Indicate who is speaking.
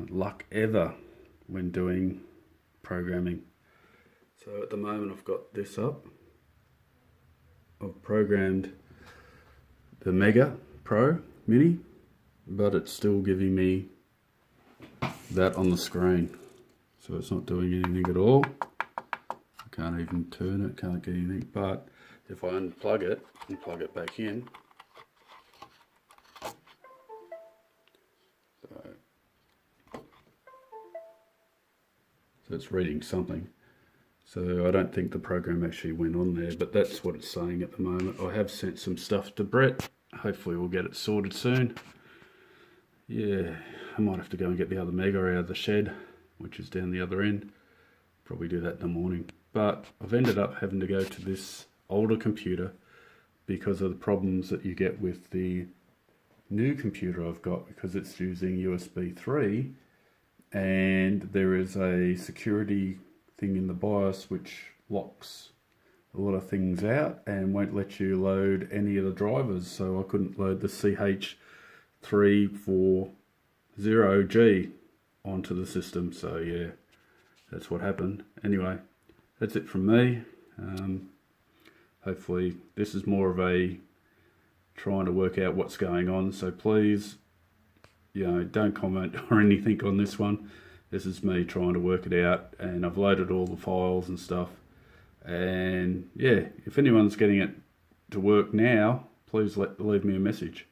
Speaker 1: luck ever when doing programming. So at the moment I've got this up. I've programmed the Mega Pro Mini, but it's still giving me that on the screen. So it's not doing anything at all. I can't even turn it, can't get anything. But if I unplug it and plug it back in, so it's reading something. So I don't think the program actually went on there, but that's what it's saying at the moment. I have sent some stuff to Brett. Hopefully we'll get it sorted soon. Yeah, I might have to go and get the other Mega out of the shed, which is down the other end. Probably do that in the morning. But I've ended up having to go to this older computer because of the problems that you get with the new computer I've got, because it's using USB 3 and there is a security thing in the BIOS which locks a lot of things out and won't let you load any of the drivers. So I couldn't load the CH340G onto the system. So yeah, that's what happened. Anyway, that's it from me. Hopefully this is more of a trying to work out what's going on. So please, don't comment or anything on this one. This is me trying to work it out, and I've loaded all the files and stuff. And yeah, if anyone's getting it to work now, please leave me a message.